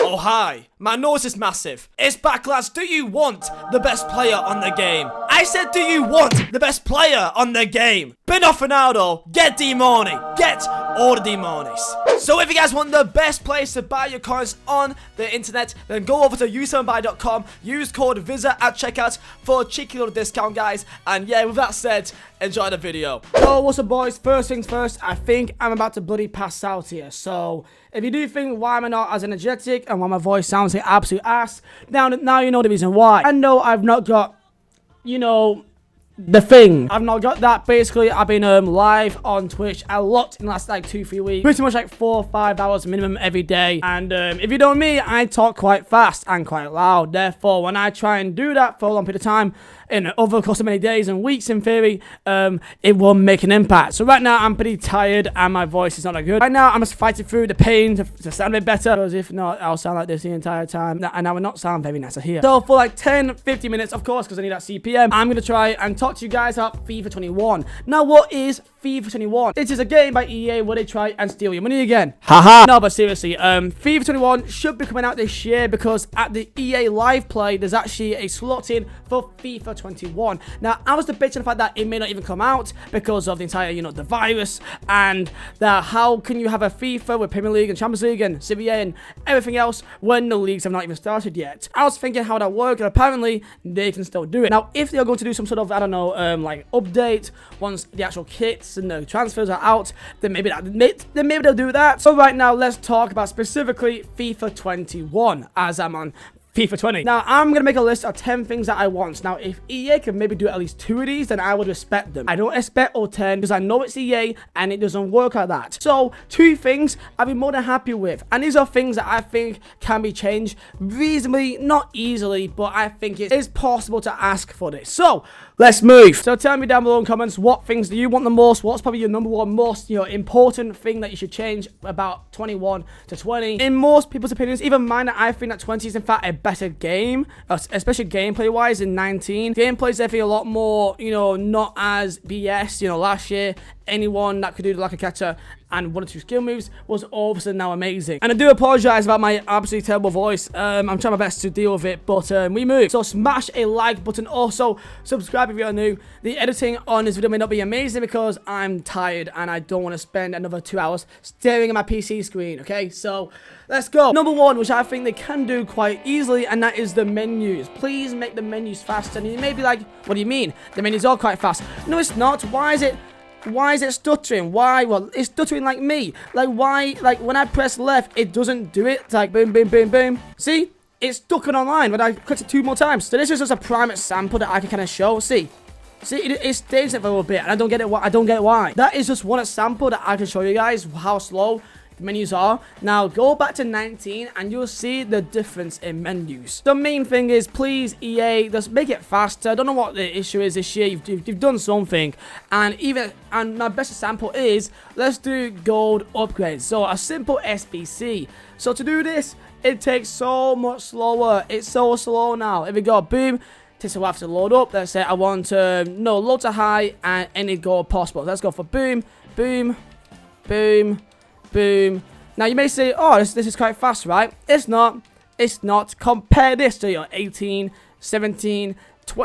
Oh hi, my nose is massive. It's back, lads. Do you want the best player on the game? I said, do you want the best player on the game? But not for now though. Get D-Money. Get all the D-Monies. So if you guys want the best place to buy your coins on the internet, then go over to u7buy.com. Use code Vizeh at checkout for a cheeky little discount, guys. And yeah, with that said, enjoy the video. So what's up, boys? First things first, I think I'm about to bloody pass out here. So if you do think why am I not as energetic and why my voice sounds like absolute ass, now you know the reason why. I know I've not got, you know, the thing. I've not got that. Basically, I've been live on Twitch a lot in the last like 2-3 weeks. Pretty much like 4 or 5 hours minimum every day. And if you know me, I talk quite fast and quite loud. Therefore, when I try and do that for a long period of time, in over course of many days and weeks in theory, it will make an impact. So right now I'm pretty tired and my voice is not that good. Right now I'm just fighting through the pain to sound a bit better, because if not I'll sound like this the entire time and I will not sound very nice to hear. So for like 10-15 minutes, of course, because I need that CPM, I'm going to try and talk to you guys about FIFA 21. Now what is FIFA 21? It is a game by EA where they try and steal your money again. Haha. No, but seriously, FIFA 21 should be coming out this year, because at the EA Live Play there's actually a slot in for FIFA 21. Now I was debating the fact that it may not even come out because of the entire, you know, the virus, and that how can you have a FIFA with Premier League and Champions League and Serie A and everything else when the leagues have not even started yet. I was thinking how that worked, and apparently they can still do it. Now if they are going to do some sort of, I don't know, like update once the actual kits and the transfers are out, then maybe they'll do that. So right now let's talk about specifically FIFA 21, as I'm on FIFA 20. Now, I'm going to make a list of 10 things that I want. Now, if EA can maybe do at least 2 of these, then I would respect them. I don't expect all 10, because I know it's EA, and it doesn't work like that. So, 2 things I'll be more than happy with. And these are things that I think can be changed reasonably, not easily, but I think it is possible to ask for this. So, let's move. So, tell me down below in comments, what things do you want the most? What's probably your number one most, you know, important thing that you should change about 21 to 20? In most people's opinions, even mine, I think that 20 is in fact a better game, especially gameplay wise. In 19 gameplay's definitely a lot more, you know, not as BS. You know, last year anyone that could do like a catcher and 1 or 2 skill moves was all of a sudden now amazing. And I do apologize about my absolutely terrible voice. I'm trying my best to deal with it, but we move. So smash a like button. Also subscribe if you're new. The editing on this video may not be amazing because I'm tired and I don't want to spend another 2 hours staring at my PC screen. Okay, so let's go. Number 1, which I think they can do quite easily, and that is the menus. Please make the menus faster. And you may be like, what do you mean? The menus are quite fast. No, it's not. Why is it stuttering? Why? Well, it's stuttering like me. Like, why? Like, when I press left, it doesn't do it. It's like boom, boom, boom, boom. See? It's stuck on online when I clicked it 2 more times. So this is just a prime example that I can kind of show. See, it stays there for a little bit, and I don't get it. I don't get why. That is just one example that I can show you guys how slow the menus are. Now go back to 19 and you'll see the difference in menus. The main thing is, please EA, just make it faster. I don't know what the issue is this year. You've done something, and my best example is, let's do gold upgrades. So a simple SBC. So to do this, it takes so much slower. It's so slow now. If we go boom, takes a while to load up. Let's say I want load to high and any gold possible. Let's go for boom, boom, boom, boom. Now you may say, oh, this is quite fast, right? It's not. It's not. Compare this to your 18, 17,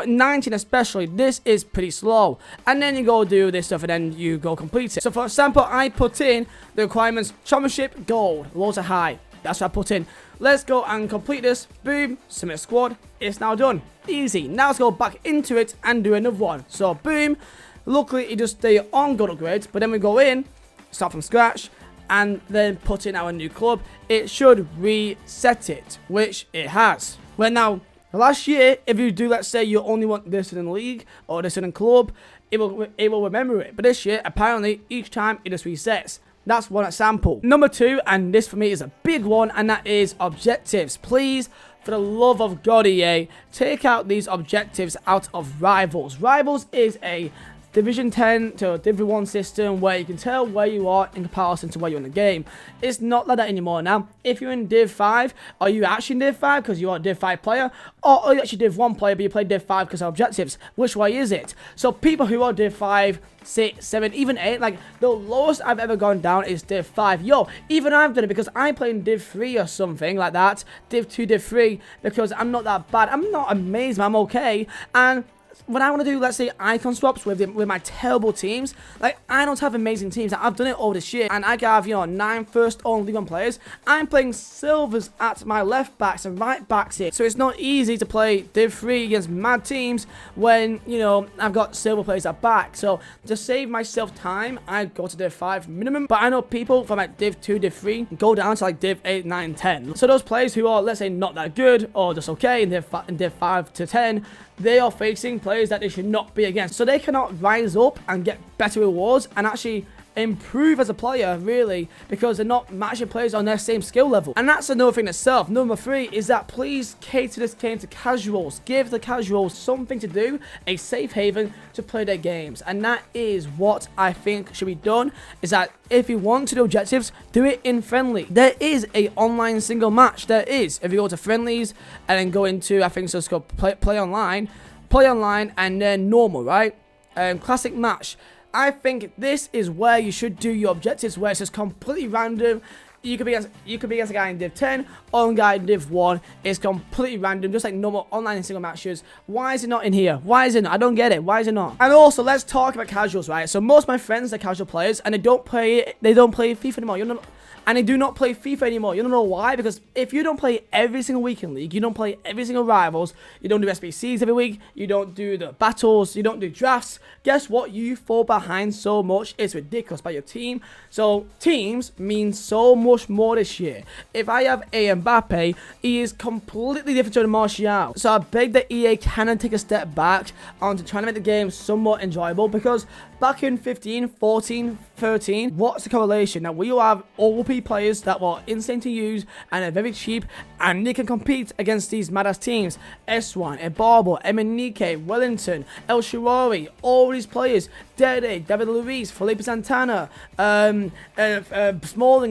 19 especially. This is pretty slow. And then you go do this stuff and then you go complete it. So for example, I put in the requirements: championship, gold, low to high. That's what I put in. Let's go and complete this. Boom, submit squad. It's now done. Easy. Now let's go back into it and do another one. So boom. Luckily it just stay on gold upgrades, but then we go in, start from scratch, and then put in our new club. It should reset it, which it has. Well, now last year, if you do, let's say you only want this in the league or this in a club, it will remember it. But this year, apparently, each time it just resets. That's one example. Number 2, and this for me is a big one, and that is objectives. Please, for the love of God, EA, take out these objectives out of Rivals. Rivals is a Division 10 to a Division 1 system where you can tell where you are in comparison to where you're in the game. It's not like that anymore now. If you're in Div 5, are you actually in Div 5 because you are a Div 5 player? Or are you actually Div 1 player but you play Div 5 because of objectives? Which way is it? So people who are Div 5, 6, 7, even 8, like the lowest I've ever gone down is Div 5. Yo, even I've done it because I play in Div 3 or something like that. Div 2, Div 3, because I'm not that bad. I'm not amazing, but I'm okay. And when I want to do, let's say, icon swaps with my terrible teams, like, I don't have amazing teams. I've done it all this year, and I have, you know, 9 first on League 1 players. I'm playing silvers at my left backs and right backs here, so it's not easy to play Div 3 against mad teams when, you know, I've got silver players at back. So to save myself time, I go to Div 5 minimum, but I know people from like Div 2, Div 3 go down to like Div 8, 9, 10. So those players who are, let's say, not that good or just okay in Div 5 to 10, they are facing players that they should not be against. So they cannot rise up and get better rewards and actually improve as a player, really, because they're not matching players on their same skill level. And that's another thing itself. Number 3 is that please cater this game to casuals. Give the casuals something to do, a safe haven to play their games. And that is what I think should be done, is that if you want to do objectives, do it in friendly. There is a online single match. There is. If you go to friendlies and then go into, I think it's just called play online, and then normal, right? Classic match. I think this is where you should do your objectives, where it's just completely random. You could be against a guy in Div 10 or a guy in Div 1. It's completely random, just like normal online and single matches. Why is it not in here? Why is it not? I don't get it. Why is it not? And also, let's talk about casuals, right? So most of my friends are casual players, and they don't play FIFA anymore. You know. And they do not play FIFA anymore. You don't know why? Because if you don't play every single week in League, you don't play every single Rivals, you don't do SBCs every week, you don't do the battles, you don't do drafts, guess what? You fall behind so much. It's ridiculous by your team. So teams mean so much more this year. If I have a Mbappe, he is completely different to the Martial. So I beg that EA can take a step back onto trying to make the game somewhat enjoyable, because back in 15, 14, 13, what's the correlation? Now, we all have OP players that were insane to use and are very cheap, and they can compete against these mad-ass teams. S1, Ebarbo, Emenike, Wellington, El Shirawi, all these players, Dede, David Luiz, Felipe Santana, Smalling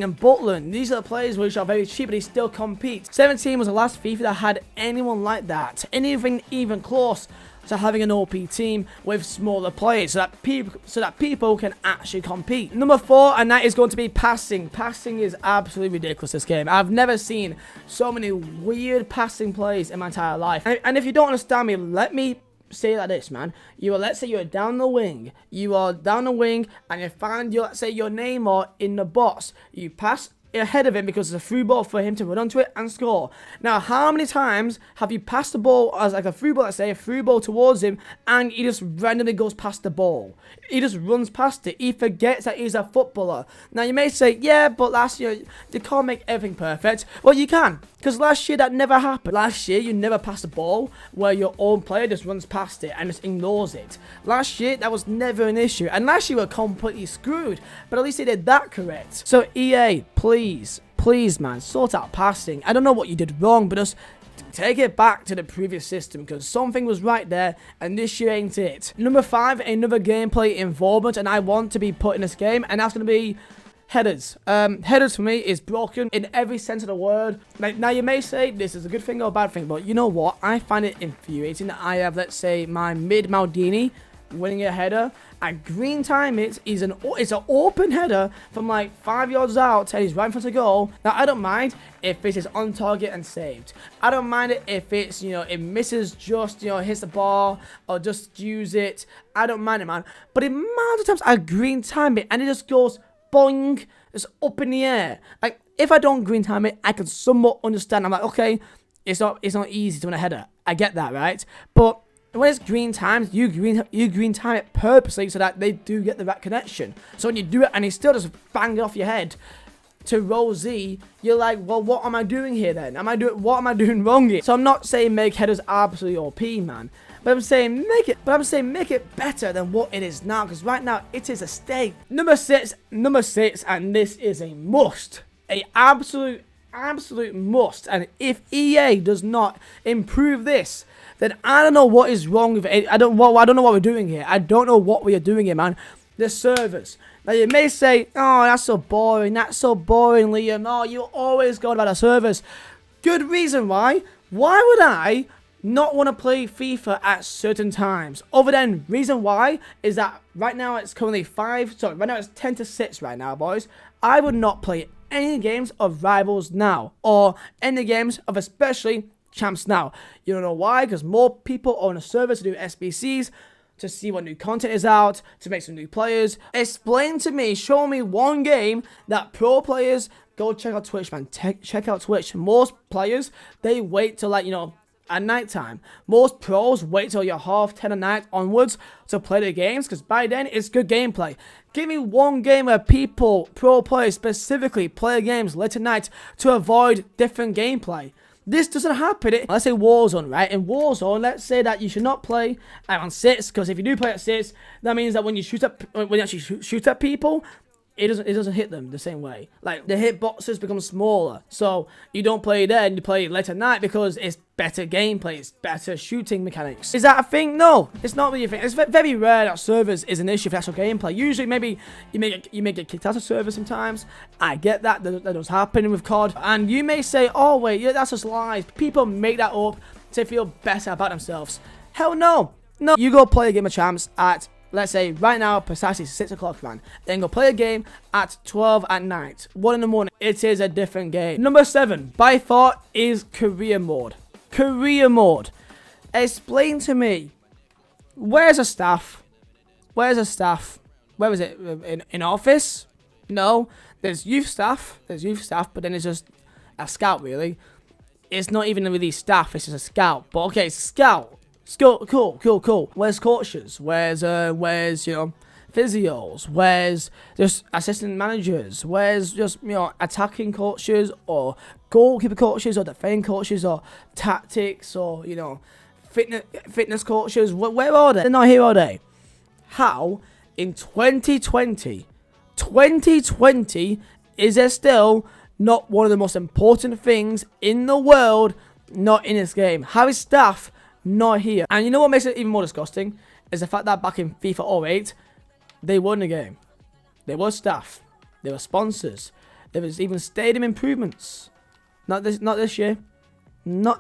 and Butland. These are the players which are very cheap, but they still compete. 17 was the last FIFA that had anyone like that. Anything even close to having an OP team with smaller players, so that people can actually compete. Number 4, and that is going to be passing. Passing is absolutely ridiculous this game. I've never seen so many weird passing plays in my entire life. And if you don't understand me, let me say like this, man. Let's say you're down the wing. You are down the wing, and you find let's say your Neymar in the box. You pass ahead of him because it's a through ball for him to run onto it and score. Now, how many times have you passed the ball as like a through ball, let's say, a through ball towards him, and he just randomly goes past the ball? He just runs past it. He forgets that he's a footballer. Now, you may say, yeah, but last year, you can't make everything perfect. Well, you can, because last year that never happened. Last year, you never passed a ball where your own player just runs past it and just ignores it. Last year, that was never an issue. And last year, we were completely screwed. But at least they did that correct. So, EA, please, man, sort out passing. I don't know what you did wrong, but just take it back to the previous system, because something was right there, and this year ain't it. Number 5, another gameplay involvement, and I want to be put in this game, and that's going to be headers. Headers for me is broken in every sense of the word. Now you may say this is a good thing or a bad thing, but you know what? I find it infuriating that I have, let's say, my mid Maldini winning a header. I green time it. It's an open header from like 5 yards out, and he's right in front of goal. Now I don't mind if it is on target and saved. I don't mind it if it's, you know, it misses, just, you know, hits the ball or just use it. I don't mind it, man. But the amount of times I green time it and it just goes boing, it's up in the air. Like, if I don't green time it, I can somewhat understand. I'm like, okay, it's not easy to win a header. I get that, right? But when it's green times, you green time it purposely so that they do get the right connection. So when you do it and he still just bang it off your head to roll Z, you're like, well, what am I doing here then? What am I doing wrong here? So I'm not saying make headers absolutely OP, man. But I'm saying make it better than what it is now, because right now it is a state. Number six, and this is a must. A absolute absolute must. And if EA does not improve this, then I don't know what is wrong with it. I don't know what we're doing here. I don't know what we are doing here, man. The servers. Now you may say, oh, that's so boring, Liam. Oh, you're always going about the servers. Good reason why. Why would I not want to play FIFA at certain times? Other than reason why is that right now it's currently right now it's 10 to 6 right now, boys. I would not play any games of Rivals now, or any games of especially Champs now. You don't know why? Because more people are on a server to do SBCs, to see what new content is out, to make some new players. Explain to me, show me one game that pro players, go check out Twitch, man. Check out Twitch. Most players, they wait till, like, you know, at night time. Most pros wait till you're 10:30 at night onwards to play the games, because by then it's good gameplay. Give me one game where people, pro players specifically, play games late at night to avoid different gameplay. This doesn't happen. Let's say Warzone, right? In Warzone, let's say that you should not play around 6, because if you do play at 6, that means that when you actually shoot at people, it doesn't hit them the same way. Like, the hitboxes become smaller, so you don't play there and you play late at night because it's better gameplay, it's better shooting mechanics. Is that a thing? No, it's not really a thing. It's very rare that servers is an issue for actual gameplay. Usually, maybe you may get kicked out of servers sometimes. I get that does happen with COD, and you may say, oh wait, yeah, that's just lies. People make that up to feel better about themselves. Hell no, no. You go play a game of Champs at, let's say right now, precisely 6 o'clock, man. Then go play a game at 12 at night, 1 in the morning. It is a different game. Number 7, by far, is career mode. Career mode. Explain to me, where's a staff? Where's a staff? Where is it? In office? No. There's youth staff, but then it's just a scout, really. It's not even really staff, it's just a scout. But okay, it's a scout. Cool. Where's coaches? Where's you know, physios? Where's just assistant managers? Where's just, you know, attacking coaches, or goalkeeper coaches, or defending coaches, or tactics, or, you know, fitness coaches? Where are they? They're not here, are they? How in 2020 is there still not one of the most important things in the world not in this game? How is staff not here? And you know what makes it even more disgusting is the fact that back in FIFA 08, they won the game. There was staff, there were sponsors, there was even stadium improvements. Not this year. And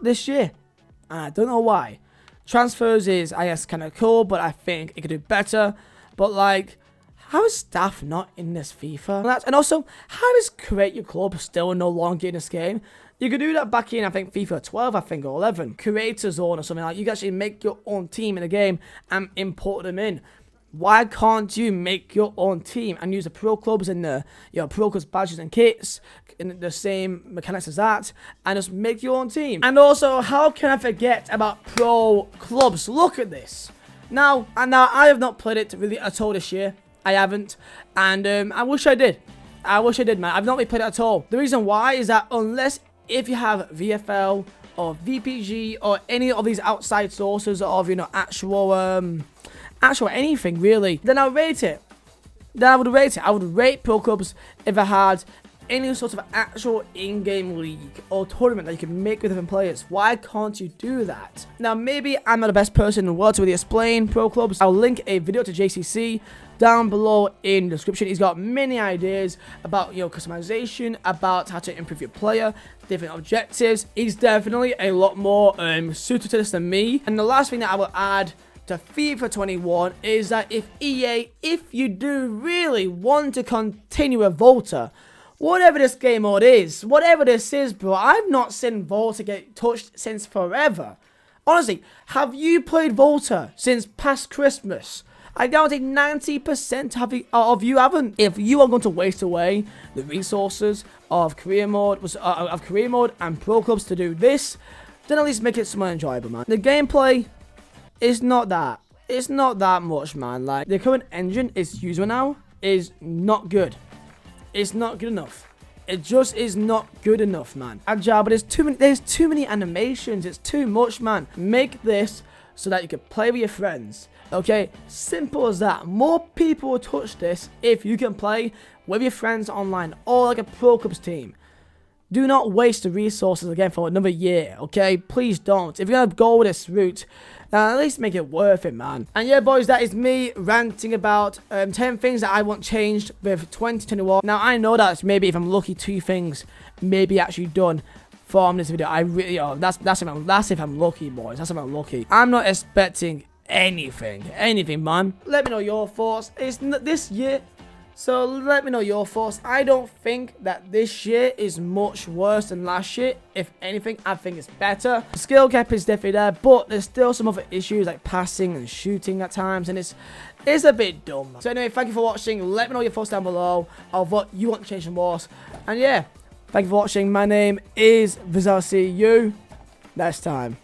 I don't know why. Transfers is, I guess, kind of cool, but I think it could do better. But like, how is staff not in this FIFA? And also, how is create your club still no longer in this game? You could do that back in, I think, FIFA 12, I think, or 11. Creator Zone or something like that. You can actually make your own team in the game and import them in. Why can't you make your own team and use the pro clubs and the, you know, pro clubs badges and kits in the same mechanics as that, and just make your own team? And also, how can I forget about pro clubs? Look at this. Now I have not played it really at all this year. I haven't, and I wish I did. Man. I've not really played it at all. The reason why is that unless if you have VFL or VPG or any of these outside sources of, you know, actual anything really, then I'll rate it. I would rate pro clubs if I had any sort of actual in-game league or tournament that you can make with different players. Why can't you do that? Now, maybe I'm not the best person in the world to really explain pro clubs. I'll link a video to JCC down below in the description. He's got many ideas about, you know, customization, about how to improve your player, different objectives. He's definitely a lot more suited to this than me. And the last thing that I will add to FIFA 21 is that if you do really want to continue with Volta, whatever this game mode is, whatever this is, bro, I've not seen Volta get touched since forever. Honestly, have you played Volta since past Christmas? I guarantee 90% of you haven't. If you are going to waste away the resources of career mode and pro clubs to do this, then at least make it somewhat enjoyable, man. The gameplay is not that. It's not that much, man. Like, the current engine is used now is not good. It's not good enough. It just is not good enough, man. Agile, but there's too many animations. It's too much, man. Make this so that you can play with your friends. Okay, simple as that. More people will touch this if you can play with your friends online or like a pro clubs team. Do not waste the resources again for another year, okay? Please don't. If you're going to go with this route, now at least make it worth it, man. And yeah, boys, that is me ranting about 10 things that I want changed with 2021. Now, I know that maybe if I'm lucky, 2 things may be actually done from this video. I really, that's if I'm lucky, boys. That's if I'm lucky. I'm not expecting anything, man. Let me know your thoughts. It's this year. So let me know your thoughts. I don't think that this year is much worse than last year. If anything, I think it's better. The skill cap is definitely there, but there's still some other issues like passing and shooting at times, and it's a bit dumb. So anyway, thank you for watching. Let me know your thoughts down below of what you want to change the most. And yeah, thank you for watching. My name is Vizeh. I'll see you next time.